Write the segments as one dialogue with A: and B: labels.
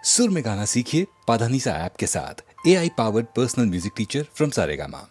A: सुर में गाना सीखिए पाधानीसा ऐप के साथ। AI powered personal music teacher from Saregama.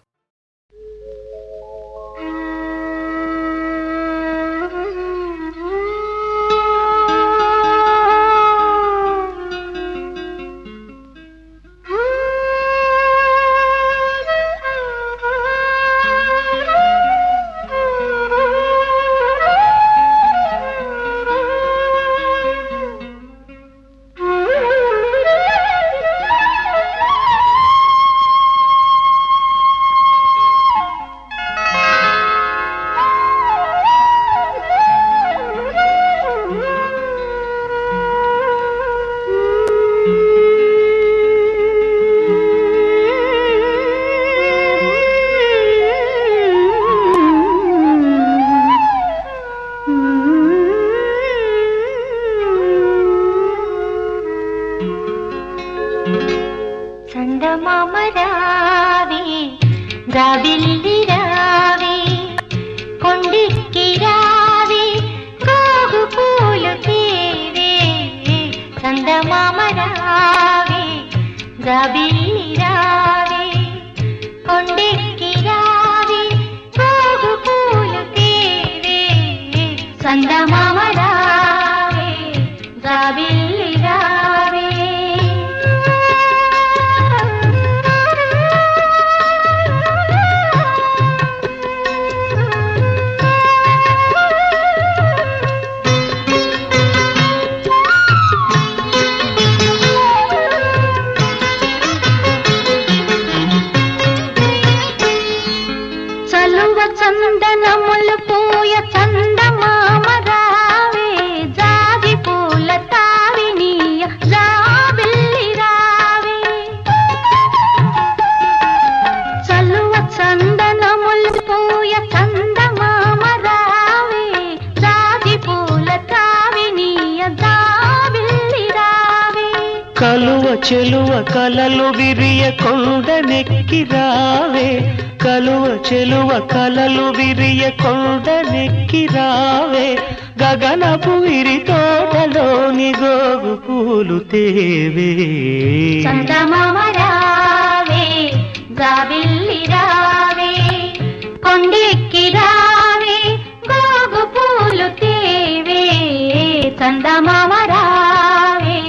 B: చెలువ కలలు విరియ కొండనెక్కి రావే, కలువ చెలువ కలలు విరియ కొండనెక్కి రావే, గగనపు విరి తోటలోని గోగు పూలు తేవే.
C: చందమామ రావే, జాబిల్లి రావే, కొండెక్కి రావే, గోగు పూలు తేవే. చందమామ రావే,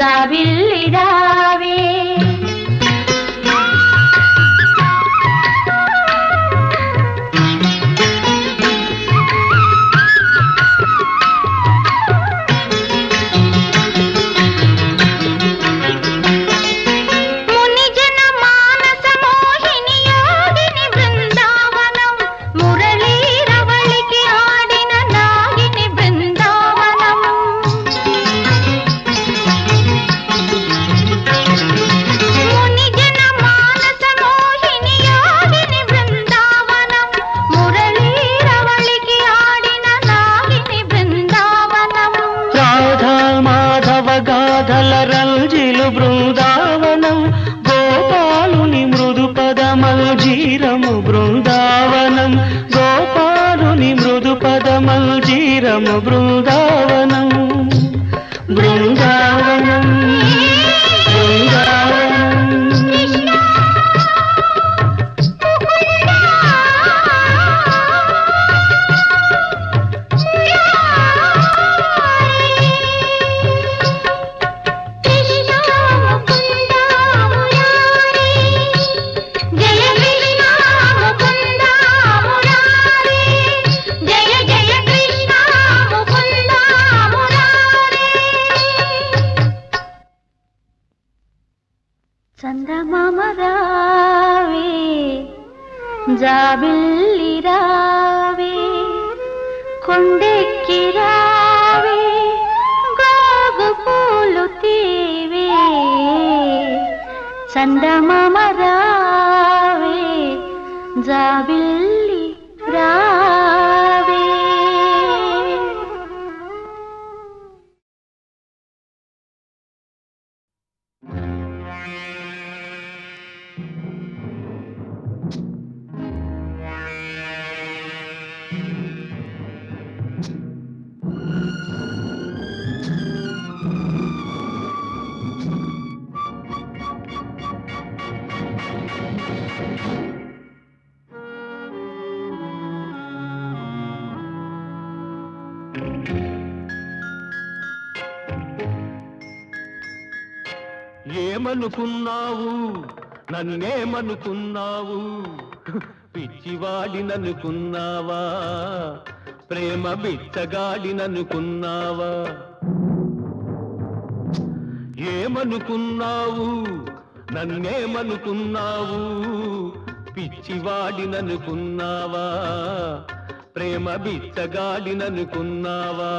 C: జాబిల్లి రావే.
B: రంజిలు బృందావనం, గోపాలుని మృదు పదమల్జీరము బృందావనం, గోపాలుని మృదు పదమల్జీరము బృందావనం, బృందావనం, బృందావనం.
C: చందమామ రావే, జాబిల్లి రావే, కొండెక్కి రావే, గోగు పూలు తీవే. చందమామ రావే, జాబిల్లి రావే.
B: ఏమనుకున్నావు నన్నేమనుకున్నావు పిచ్చివాడిననుకున్నావా ప్రేమ బిచ్చగాడిననుకున్నావా ఏమనుకున్నావు నన్నేమనుకున్నావు పిచ్చివాడిననుకున్నావా ప్రేమ బిచ్చగాడిననుకున్నావా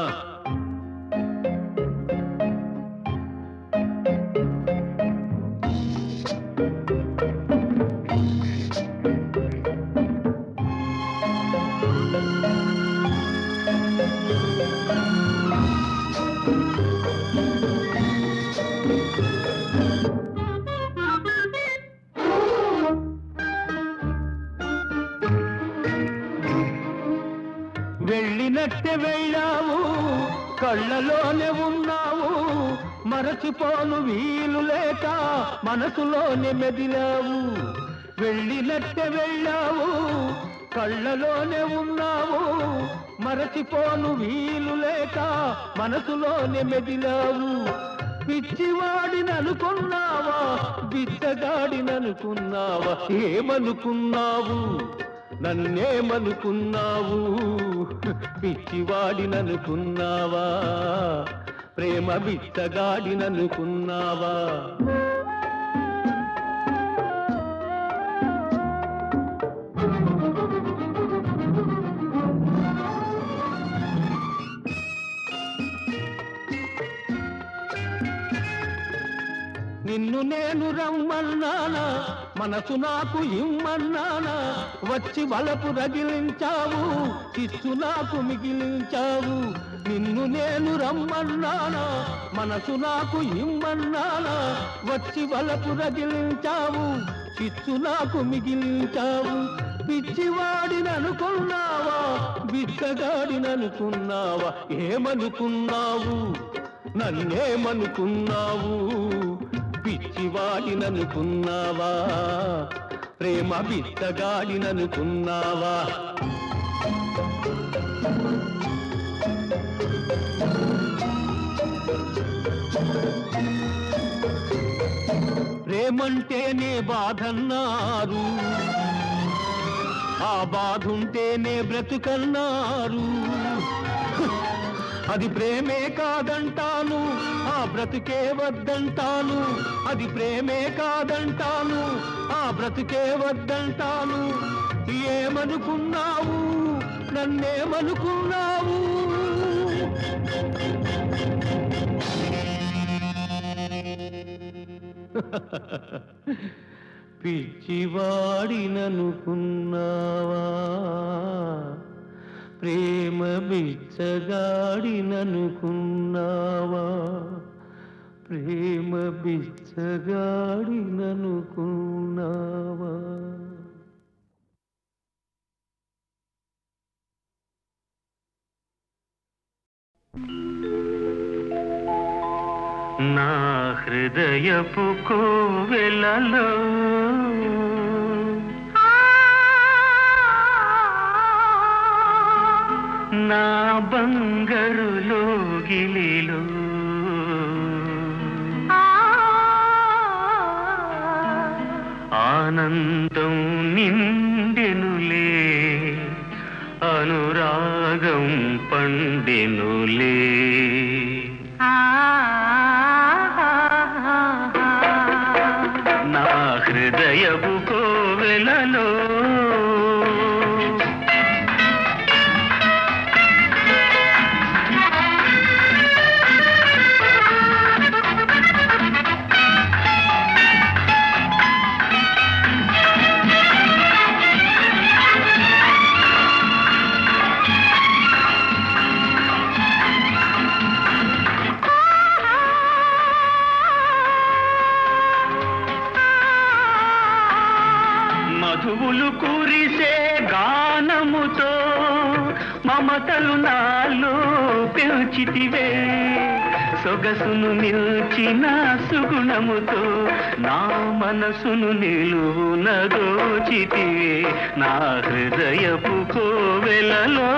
B: వెళ్ళినట్టే వెళ్ళావు కళ్ళలోనే ఉన్నావు మరచిపోను వీలు లేక మనసులోనే మెదిలావు వెళ్ళినట్టే వెళ్ళావు కళ్ళలోనే ఉన్నావు మరచిపోను వీలు లేక మనసులోనే మెదిలావు పిచ్చివాడిననుకున్నావా బిచ్చగాడిననుకున్నావా ఏమనుకున్నావు నన్నేమనుకున్నావు పిచ్చివాడిననుకున్నావా ప్రేమ బిచ్చగాడిననుకున్నావా నిన్ను నేను రమ్మన్నానా మనసు నాకు ఇమ్మన్నానా వచ్చి వలపు రగిలించావు చిచ్చు నాకు మిగిలించావు నిన్ను నేను రమ్మన్నానా మనసు నాకు ఇమ్మన్నానా వచ్చి వలపు రగిలించావు చిచ్చు నాకు మిగిలించావు పిచ్చివాడిననుకున్నావా బిచ్చగాడిననుకున్నావా ఏమనుకున్నావు నన్నేమనుకున్నావు పిచ్చివాడిననుకున్నావా ప్రేమ బిచ్చగాడిననుకున్నావా ప్రేమంటేనే బాధన్నారు ఆ బాధుంటేనే బ్రతుకన్నారు అది ప్రేమే కాదంటాను ఆ బ్రతుకే వద్దంటాను అది ప్రేమే కాదంటాను ఆ బ్రతుకే వద్దంటాను ఏమనుకున్నావు నన్నేమనుకున్నావు పిచ్చివాడిననుకున్నావా ప్రేమ బిచ్చగాడిననుకున్నావా ప్రేమ బిచ్చగాడిననుకున్నావా నా హృదయపు కోవెలలో నా బంగారు లోగిలిలో ఆనందం నిండెనులే అనురాగం పండెనులే నా హృదయపు కోవెలలో మధువులు కురిసే గానముతో మమతలు నాలో పెంచితివే సొగసును నిల్చిన సుగుణముతో నా మనసును నిలువున దోచితివే నా హృదయపు కోవెలలో.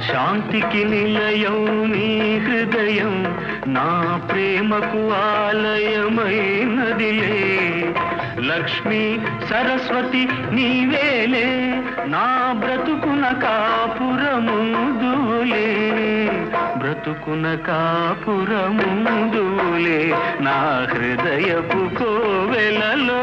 B: శాంతికి నిలయం నీ హృదయం నా ప్రేమకు ఆలయమైనదిలే. లక్ష్మీ సరస్వతి నీవేలే నా బ్రతుకున కాపురముందులే. బ్రతుకున కాపురముందులే నా హృదయపు కోవెలలో.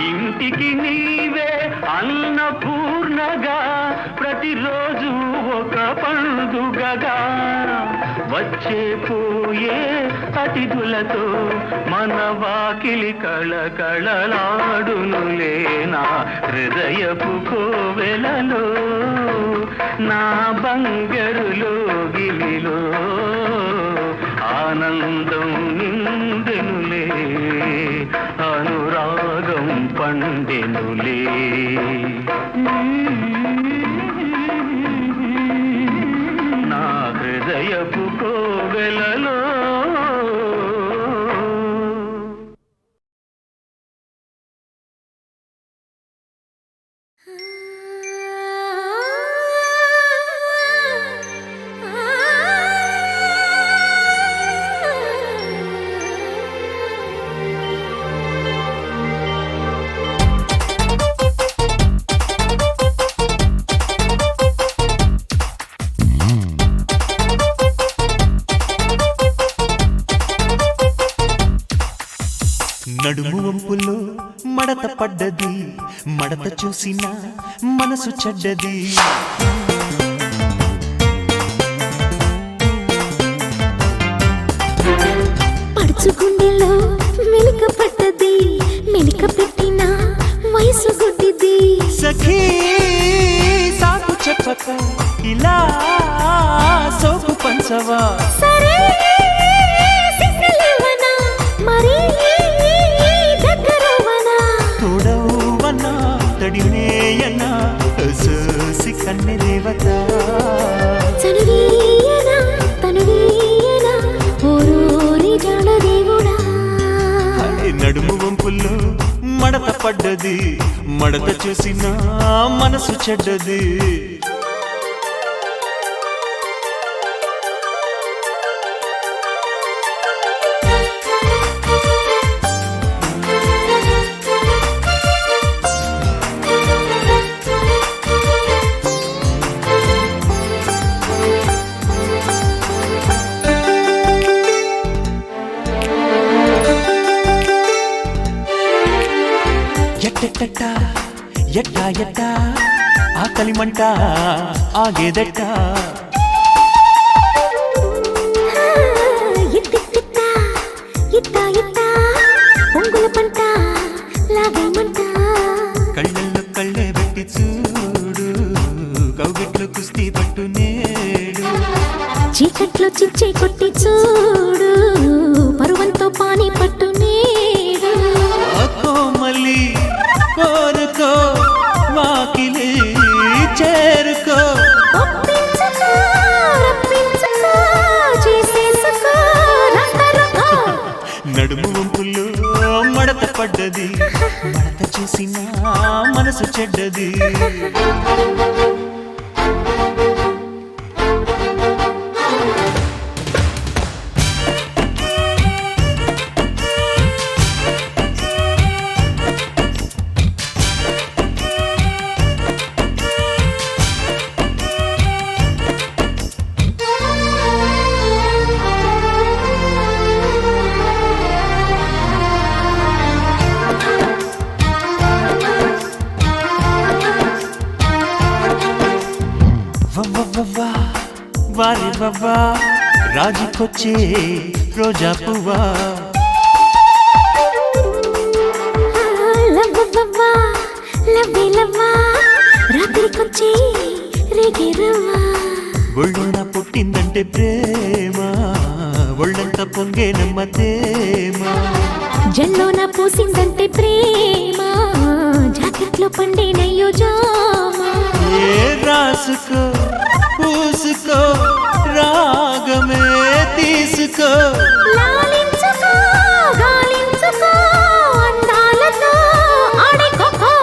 B: ఇంటికి నీవే అన్నపూర్ణగా ప్రతిరోజు ఒక పండుగగా వచ్చే పోయే అతిథులతో మన వాకిలి కళకళలాడునులే నా హృదయపు కోవెలలో. నా బంగారులో గిలిలో ఆనందం నిండెనులే అనురాగం పండెనులే. నా హృదయపు కోవెలలో.
D: నడుము వంపులో మడత పడ్డది, మడత చూసిన మనసు చెడ్డది.
C: పడుచుగుండెలో మెలిక పడ్డది, మెలిక పెట్టిన వయసు గుడ్డిది.
D: సఖీ సాకు చెప్పక ఇలా సోకు పంచవా.
C: సరే సిగ్గలేవనా మరి దగ్గరవనా.
D: తోడవన్నా తడినేయన్నా సోసి కన్నె దేవత.
C: చనువీయనా తనువీయనా ఓరోరి జాడ దేవుడా.
D: నడుము వంపుల్లో మడత పడ్డది, మడత చూసిన మనసు చెడ్డది. ఎట్టెట్ట ఎట్టా ఎట్టా ఆకలి మంట ఆగేదెట్ట.
C: ఇట్టిట్టిట్ట ఇట్ట ఇట్ట పొంగుల పంట లాగేమంట.
D: కళ్ళల్లో కళ్ళే పెట్టి చూడు, కౌగిట్లో కుస్తీ పట్టు నేడు.
C: చీకట్లో చిచ్చే కొట్టి చూడు, పరువంతో పానీ పట్టు నేడు.
D: కోమలి కోరుకో వాకిలి చేరుకో.
C: ఒప్పించుకో, రప్పించుకో, చేసేసుకో, రకరకో.
D: నడుము వంపుల్లో మడత పడ్డది, మడత చూసిన మనసు చెడ్డది. లవ్వవ్వా రాజుకొచ్చే రోజా పువ్వా
C: లవ్వవ్వా లవ్వే లవ్వా రాత్రికొచ్చి రేగే రవ్వా
D: ఒళ్ళున పుట్టిందంటే ప్రేమ ఒళ్ళంతా పొంగేనమ్మ తేమ
C: జల్లోన పూసిందంటే ప్రేమ జాకెట్లో పండేనయ్యో జామా
D: ఏ రాసుకో పూసుకో రాగమే తీసుకో
C: లాలించుకో గాలించుకో అందాలతో ఆడుకోకో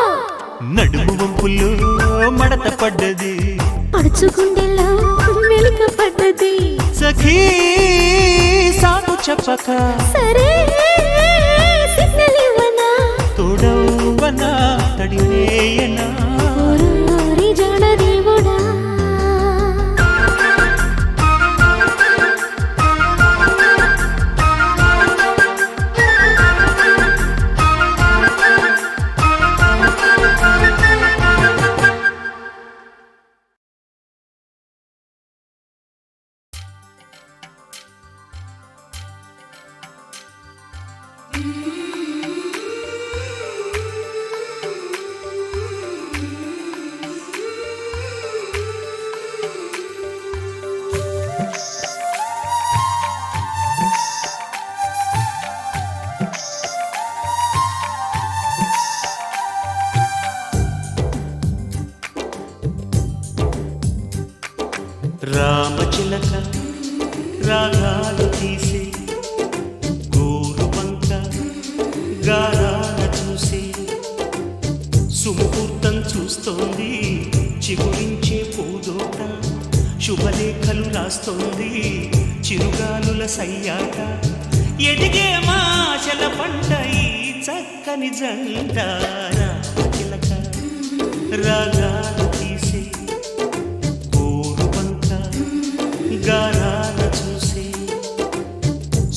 D: నడుము వంపుల్లో మడత పడ్డది
C: పడుచుకుండెల్లో మెలిక పడ్డది
D: సఖీ సాకు చెప్పక
C: సరే సిగ్నల్ ఇవ్వనా
D: తోడవ్వనా తడివేయనా
C: ఓరి జాడ దేవుడా
D: రామచిలక రాగాలు తీసి గోరు పంక గారాల చూసి సుముహూర్తం చూస్తోంది చిగురించే పూదోట శుభలేఖలు రాస్తోంది చిరుగాలుల సయ్యాట ఎదిగే మాశల పంట ఈ చక్కని జంట రామచిలక రాగాలు తీసి గారాల చూసి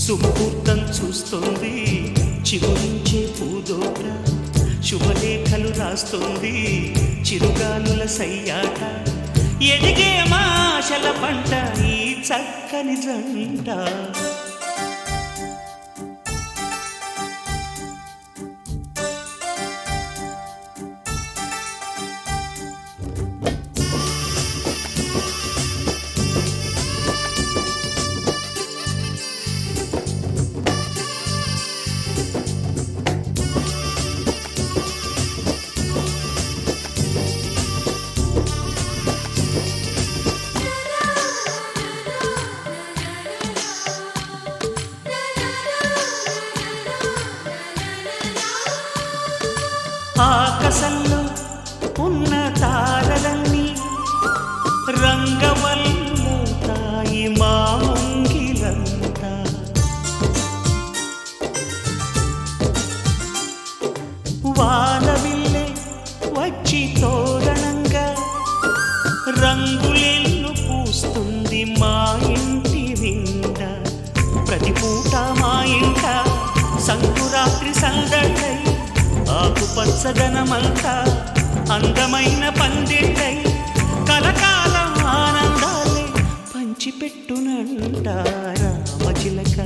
D: సుముహూర్తం చూస్తోంది చిగురించే పూదోట శుభలేఖలు రాస్తోంది చిరుగాలుల సయ్యాట ఎదిగే మాశల పంట ఈ చక్కని జంట ఆకాశంలో ఉన్న తారలన్నీ రంగవల్లుతాయి మా ముంగిలంతా వానవిల్లే వచ్చి తోరణంగా రంగులెల్లు పూస్తుంది మా ఇంటి నిండా ప్రతి పూట మా ఇంట సంకురాత్రి సందడై ఆకుపచ్చదనమంతా అందమైన పందిళ్ళై కలకాలం ఆనందాలే పంచిపెట్టునంట రామచిలక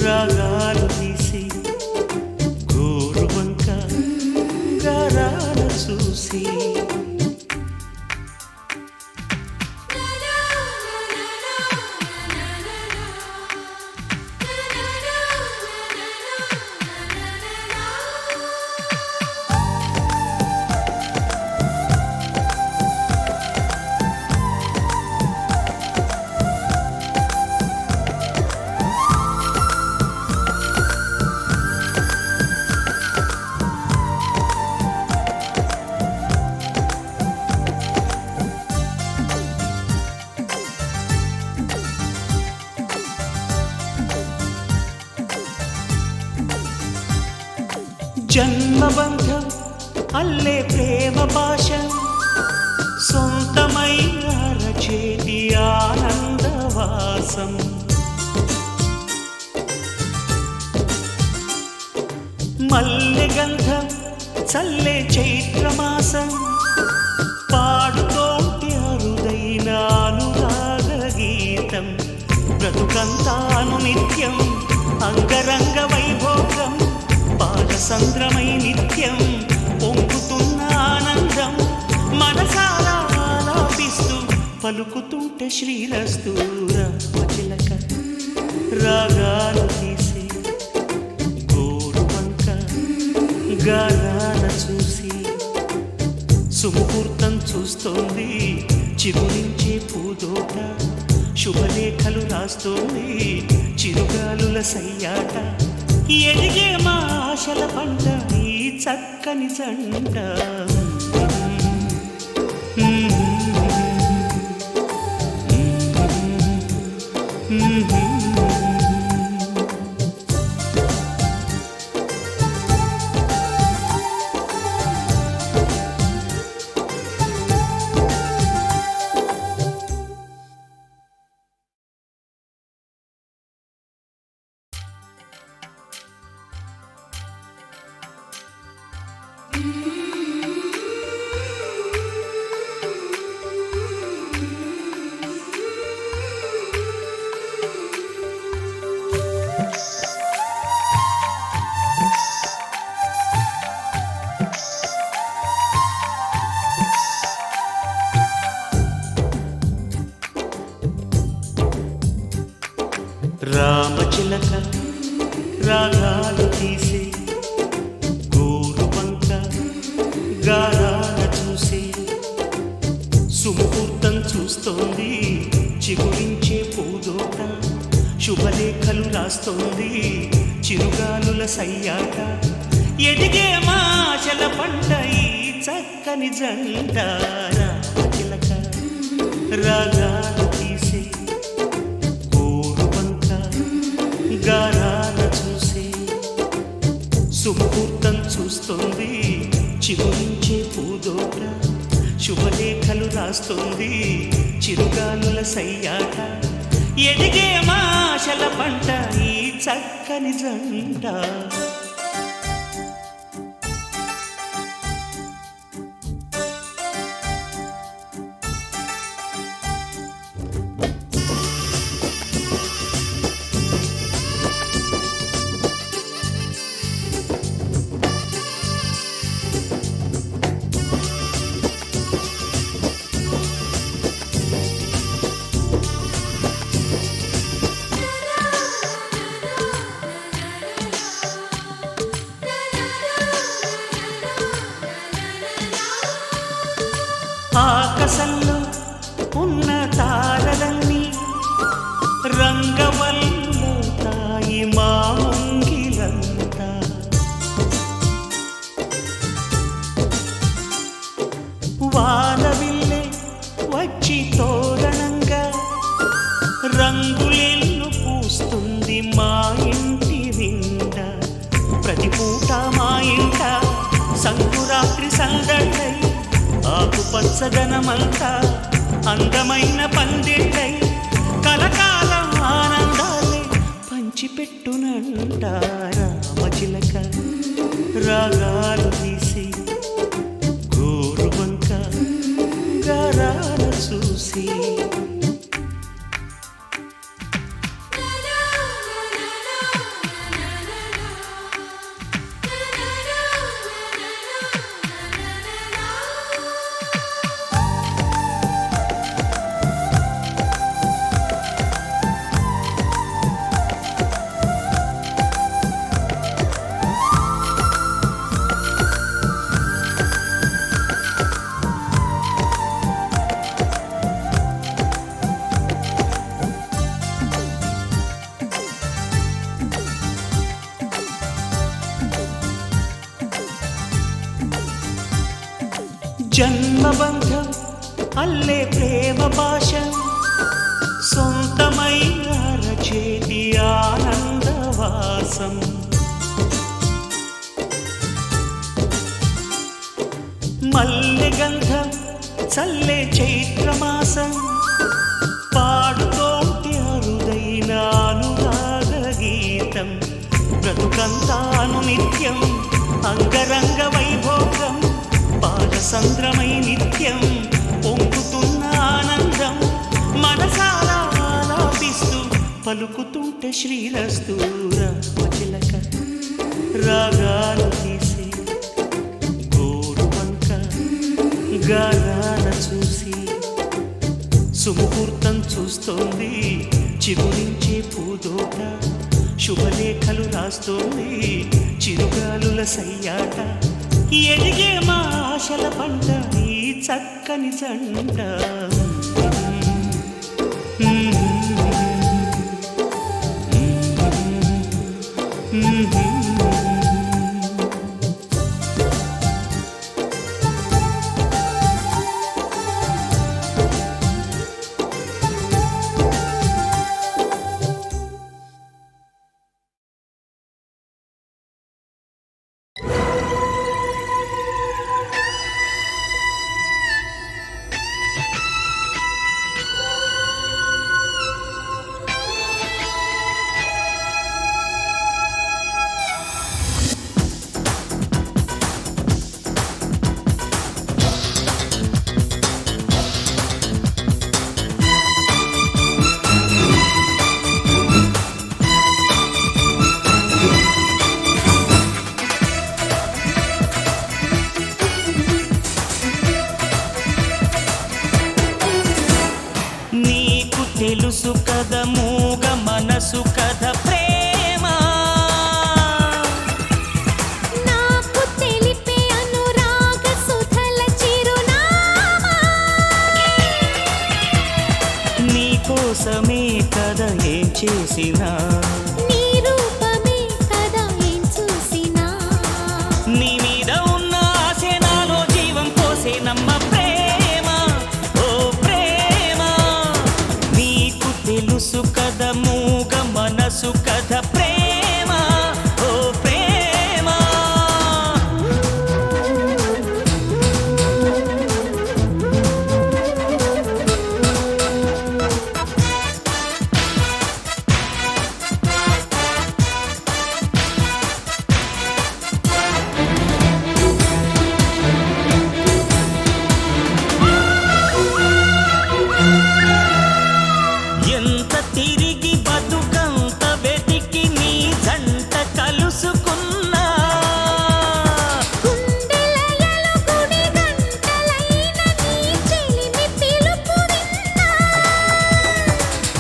D: రాగాలు తీసి గోరు వంక గారాల చూసి జన్మబంధం అల్లే ప్రేమ భాష సొంతమై అరచేతి ఆనందవాసం మల్లె గంధం చల్లే చైత్రమాసం పాడుతోటి అరుదైన అనురాగ గీతం బ్రతుకంతాను నిత్యం అంగరంగ వైభోగం పాదసంద్రమై నిత్యం పొంగుతున్న ఆనందం మనసారా ఆలాపిస్తూ పలుకుతుంటే శ్రీరస్తు రామచిలక రాగాలు తీసి గోరువంక గారాల చూసి సుముహూర్తం చూస్తోంది చిగురించే పూదోట శుభలేఖలు రాస్తోంది చిరుగాలుల సయ్యాట ఎదిగే మా ఆశల పంట ఈ చక్కని జంట రామచిలక రాగాలు తీసి గోరువంక గారాల చూసి సుముహూర్తం చూస్తోంది చిగురించే పూదోట శుభలేఖలు రాస్తోంది చిరుగాలుల సయ్యాట ఎదిగే మాచల పంట ఈ చక్కని జంట రామచిలక రాగాలు తీసి గారాల చూసి సుముహూర్తం చూస్తోంది చిగురించే పూదోట శుభలేఖలు రాస్తోంది చిరుగాలుల సయ్యాట ఎదిగే మాశల పంట ఈ చక్కని జంట ఆకాశంలో ఉన్న తారలన్నీ రంగవల్లుతాయి మా ముంగిలంతా వానవిల్లే వచ్చి తోరణంగా రంగులెల్లు పూస్తుంది మా ఇంటి నిండా ప్రతి పూట మా ఇంట సంకురాత్రి సందడై ఆకుపచ్చదనమంతా అందమైన పందిళ్ళై కలకాలం ఆనందాలే పంచిపెట్టునంట రామచిలక రాగాలు తీసి గోరువంక గారాల చూసి జన్మబంధం అల్లే ప్రేమ భాష సొంతమైన రచేతి ఆనందవాసం మల్లె గంధం చల్లే చైత్రమాసం పాడుతోంటి అరుదైన అనురాగ గీతం బ్రతుకంతాను నిత్యం అంగరంగ వైభోగం పాదసంద్రమై నిత్యం పొంగుతున్న ఆనందం మనసారా ఆలాపిస్తూ పలుకుతుంటే శ్రీరస్తూరా చిలక రాగాలు తీసి గోరు వంక గారాల చూసి సుముహూర్తం చూస్తోంది చిగురించే పూదోట శుభలేఖలు రాస్తోంది చిరుగాలుల సయ్యాట ఎదిగే మా ఆశల పంట ఈ చక్కని జంట తెలుసు కథ మూగ మనసు కథ ప్రేమ
C: నాకు తెలిపే అనురాగ సుధల చిరునామా
D: నీ కోసమే కథ ఏం చేసినా
C: నీ రూపమే కదా ఏం చూసినా
D: నీ మీద ఉన్న ఆశే నాలో జీవం పోసే నమ్మ ప్రేమ ఓ ప్రేమ తెలుసు కథ మూగ మనసు కథ ప్రేమ ఓ ప్రేమ ఎంత తిరిగి బతుకంత వెతికి నీ జంట కలుసుకున్నా
C: గుండెలయలు గుడి గంటలైన నీ చెలిమి పిలుపు విన్నా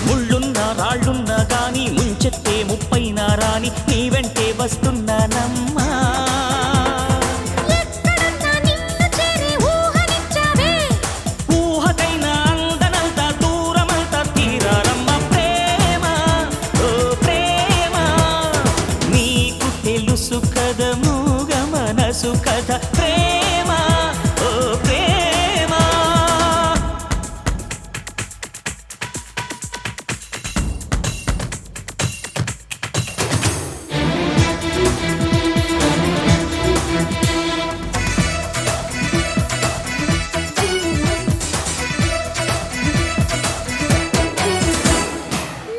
D: ముళ్ళున్నా రాళ్ళున్నా గాని ముంచెత్తే ముప్పైనా రాని నీ వెంటే వస్తున్నానమ్మా
C: ఎక్కడున్నా నిన్ను చేరి ఊహనిచ్చావే
D: ఊహకైనా అందనంత దూరమంత తీరారమ్మ ప్రేమ ఓ ప్రేమ నీకు తెలుసు కథ మూగ మనసు కథ ప్రేమ ఓ ప్రేమ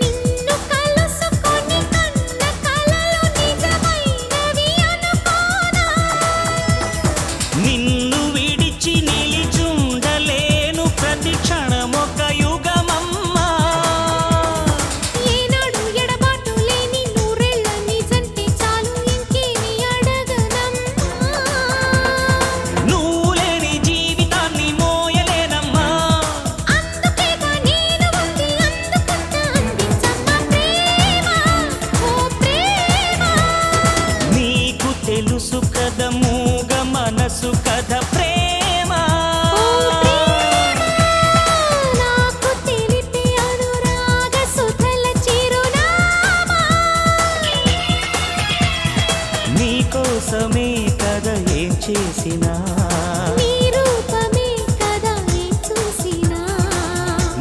C: నిన్ను కలుసుకొని కన్న కలలు నిజమైనవి అనుకోనా
D: నిన్ను విడిచి నిలిచుండలేను ప్రతి క్షణమొక యుగమమ్మా
C: ఏనాడు ఎడబాటు లేని నూరేళ్ల నిజంటే చాలు ఇంకేమి అడగనమ్మా
D: నువ్వు లేని జీవితాన్ని మోయలేనమ్మా
C: అందుకేగా నేను ఉంది అందుకుంటా అందించమ్మా ప్రేమ ఓ ప్రేమ
D: నీకు తెలుసు కథ మూగ మనసు కథ ప్రేమ
C: ఓ ప్రేమ నాకు తెలిపే అనురాగ సుధల చిరునామా
D: నీ కోసమే కథ ఏం చేసినా
C: నీ రూపమే కదా ఏం చూసినా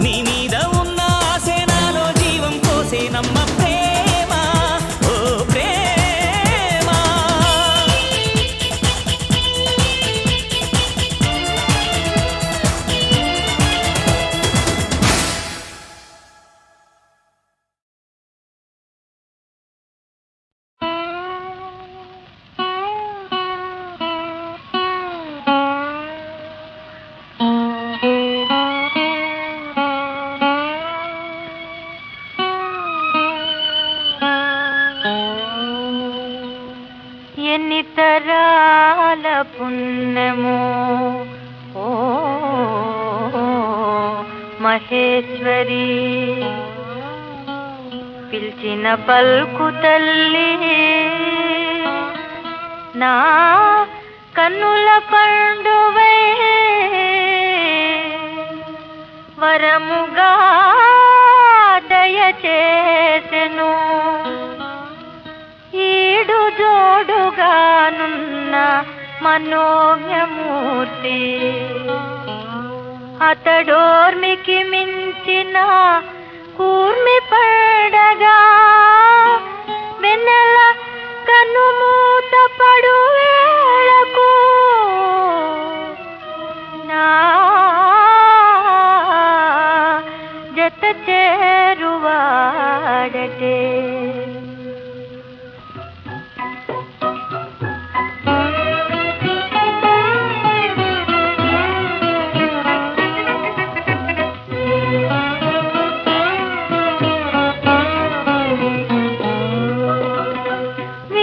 D: నీ మీద ఉన్న ఆశే నాలో జీవం పోసే నమ్మ ప్రేమ ఓ ప్రేమ
E: ఎన్ని తరాల పుణ్యమో ఓ మహేశ్వరి పిలిచిన పల్కు తల్లి నా కన్నుల పండువై వరముగా దయచేసెను ఈడు జోడుగానున్న మనోజ్ఞమూర్తి అతడోర్మికి మించిన కూర్మి పడగా వెన్నెల కన్నుమూత పడు వేళకు నా జత చేరువాడటే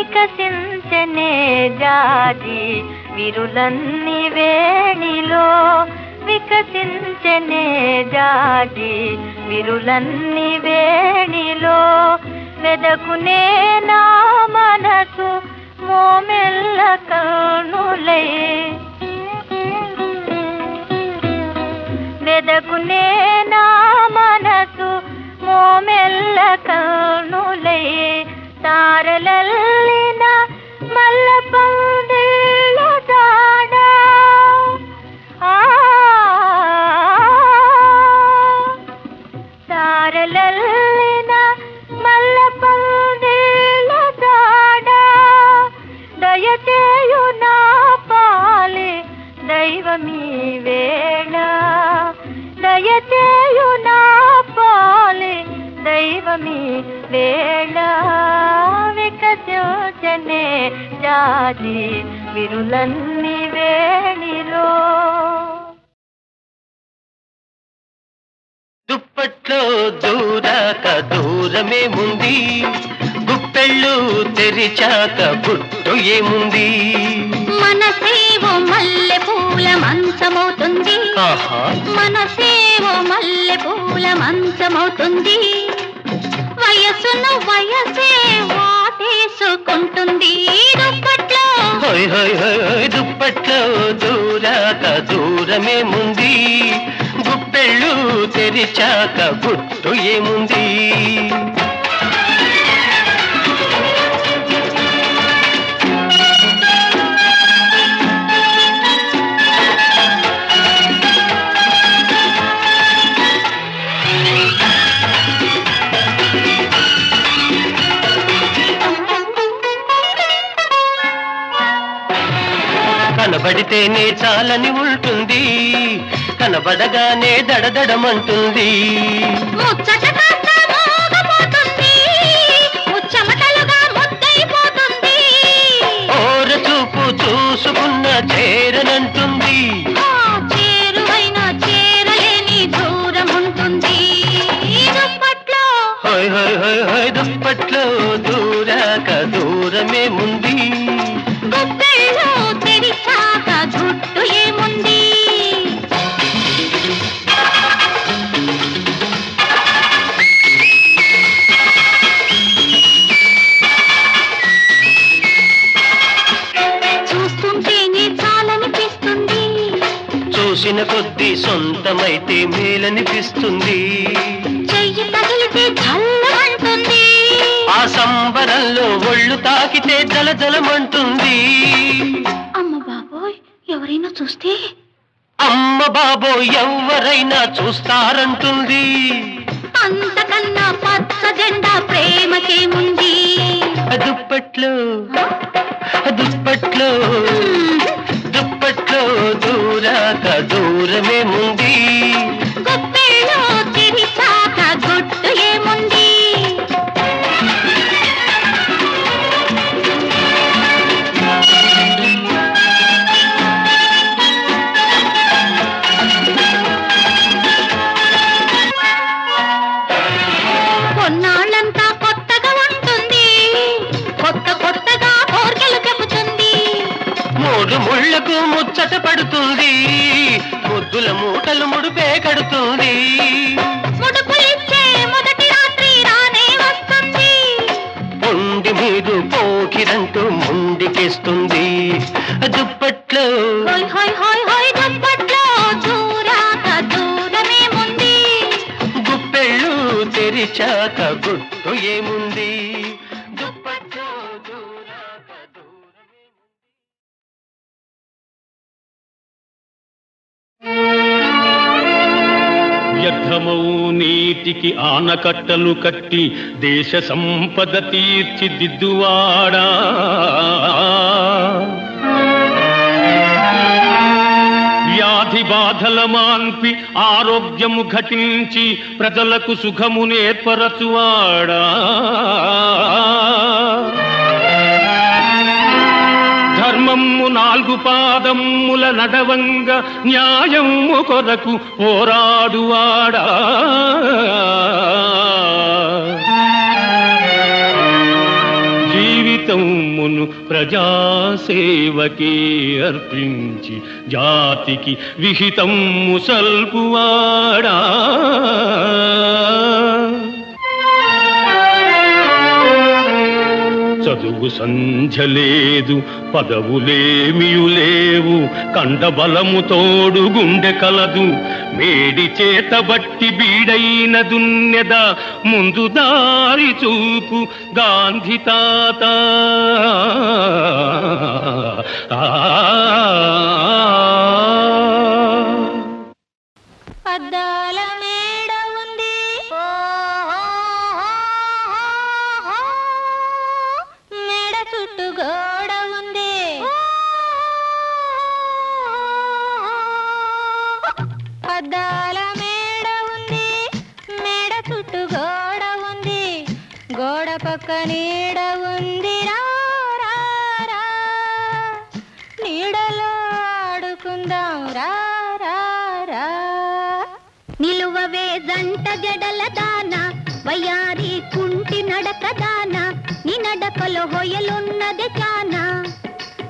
E: వికసించనే జాజి విరులన్ని వేణిలో వికసించనే జాజి విరులన్ని వేణిలో వెదకునే నా మనసు మోమెల్ల కనులై వెదకునే నా మనసు మోమెల్ల కనులై తారలల్లిన మల్ల పందిళ్ళ జాడ తారలల్లిన మల్ల పందిళ్ళ జాడ దయచేయు నా పాలి దైవమీ వేళ దయచేయు నా పాలి దైవమీ వేళ వికసించనే జాజి విరులన్ని వేణిలో
B: దుప్పట్లో దూరాక దూరమే ముంది గుప్పెళ్ళు తెరిచాక గుట్టు ఏముంది
C: మనసేవో మల్లె పూల మంచమవుతుంది మనసేవో మల్లె పూల మంచమవుతుంది వయసును వయసే వాటేసుకుంటుంది దుప్పట్లో
B: దుప్పట్లో దూరాక దూరమే ముంది గుప్పెళ్ళు తెరిచాక గుట్టు ఏముంది కనబడితేనే చాలని ఉంటుంది కనబడగానే దడదడమంటుంది
C: ముచ్చట కాస్త మోగపోతుంది ముచ్చమటలుగా ముద్దైపోతుంది
B: ఓర చూపు చూసుకున్న చేరనంటుంది
C: చేరువైన చేరలేని దూరం ఉంటుంది దుప్పట్లో
B: దుప్పట్లో దూరాక దూరమే ముందు
C: గుప్పెళ్ళు తెరిచాక గుట్టు ఏముంది చూస్తుంటేనే చాలనిపిస్తుంది
B: చూసిన కొద్దీ సొంతమైతే మేలనిపిస్తుంది
C: చెయ్యి తగిలితే చల్లమంటుంది
B: ఆ సంబరంలో ఒళ్ళు తాకితే జలజలమంటుంది
C: అమ్మ బాబోయ్ ఎవరైనా చూస్తే
B: అమ్మ బాబో ఎవరైనా చూస్తారంటుంది
C: అంతకన్నా పచ్చ జెండా ప్రేమకేముంది
B: దుప్పట్లో దుప్పట్లో దుప్పట్లో దూరాక దూరమే ముందు
C: గుప్పెళ్ళు తెరిచాక గుట్టు ఏముంది కొన్నాళ్ళంతా కొత్తగా ఉంటుంది కొత్తగా కోర్కెలు చెబుతుంది
B: మూడు ముళ్లకు ముచ్చట పడుతుంది, ముద్దుల మూటలు ముడిపే కడుతుంది.
C: ముడుపులిచ్చే మొదటి రాత్రి రానే వస్తుంది,
B: పొండి మీద పోకిరంటూ ముండికేస్తుంది. దుప్పట్లో
C: హోయ్ హోయ్ హోయ్ హోయ్ దుప్పట్లో దూరాక దూరమేముంది,
B: గుప్పెళ్ళు తెరిచాక గుట్టు ఏముంది. దుప్పట్లో దూరాక
F: వ్యర్థమౌ నీటికి ఆనకట్టలు కట్టి దేశ సంపద తీర్చిదిద్దువాడా, వ్యాధి బాధల మాన్పి ఆరోగ్యము ఘటించి ప్రజలకు సుఖము నేర్పరచువాడా, ధర్మము నాలుగు పాదముల నడవంగ న్యాయము కొరకు పోరాడువాడా, జీవితమును ప్రజాసేవకే అర్పించి జాతికి విహితము సల్పువాడా, చదువు సంధ్య లేదు, పదవులేమియు లేవు, కండబలము తోడు గుండె కలదు, మేడి చేత బట్టి బీడైన దున్నెద ముందు దారి చూపు గాంధీ తాత.
C: అద్దాల మేడ ఉంది, మేడ చుట్టూ గోడ ఉంది, అద్దాల మేడ ఉంది, మేడ చుట్టూ గోడ ఉంది, గోడ పక్క నీడ ఉంది, రా రా రా నీడలో ఆడుకుందాం రా రా రా. నిలువవే జంట జడల దాన, వయ్యారి కుంటి నడక దాన, నీ నడకలో హొయలున్నది చానా,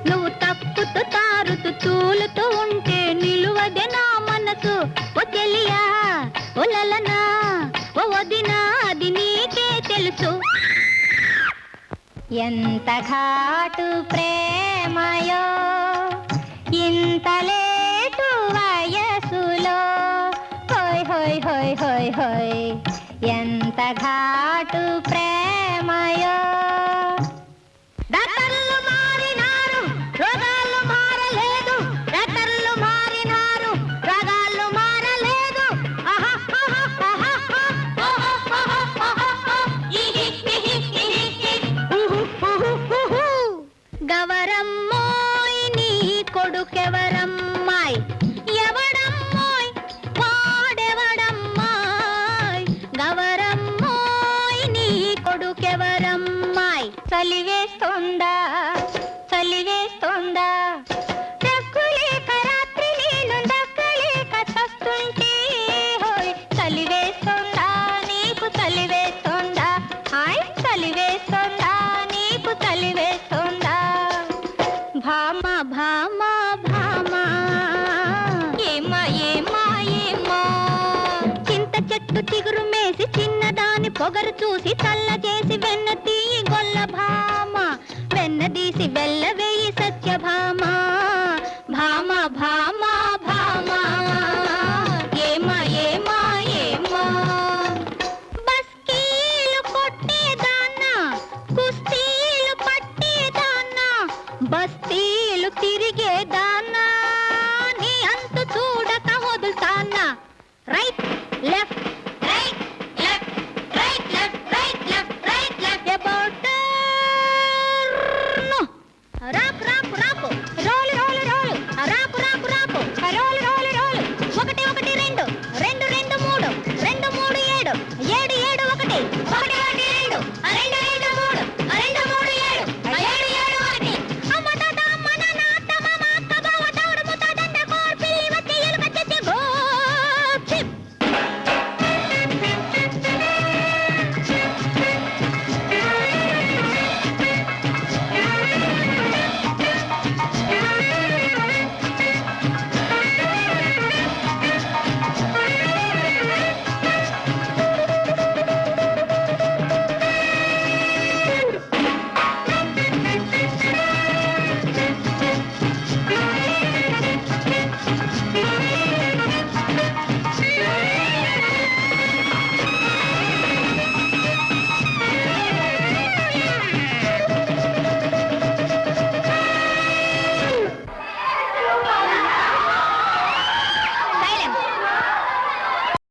C: నువ్వు తప్పుతూ తారుతూ తూలుతూ ఉంటే నిలువదే నా మనసు. ఓ చెలియా ఓ లలనా ఓ వదినా అది నీకే తెలుసు, ఎంత ఘాటు ప్రేమయో ఇంత లేటు వయసులో, హోయ్ హోయ్ హోయ్ హోయ్ హోయ్ ఎంత ఘాటు ప్రేమయో. డాక్టర్లు మారినారు రోగాలు మారలేదు, డాక్టర్లు మారినారు రోగాలు మారలేదు, గవరమ్మోయ్ నీ కొడుకెవరమ్మాయ్, ఎవడమ్మోయ్ వాడెవడమ్మాయ్, గవరమ్మోయ్ నీ కొడుకెవరమ్మాయ్. చలివేస్తోందా చలివేస్తోందా, దక్కులేక రాత్రి నేను దక్కలేక చస్తుంటే, హోయ్ చలివేస్తోందా నీకు చలివేస్తోందా, హాయ్ చలివేస్తోందా నీకు చలివేస్తోందా. భామ భామ భామ ఏమా ఏమా ఏమా, చింత చెట్టు చిగురు మేసి చిన్నదాని పొగరు చూసి చల్ల చేసి వెన్న తీయి గొల్ల భామ, వెన్న తీసి బెల్ల వేయి సత్యభామ.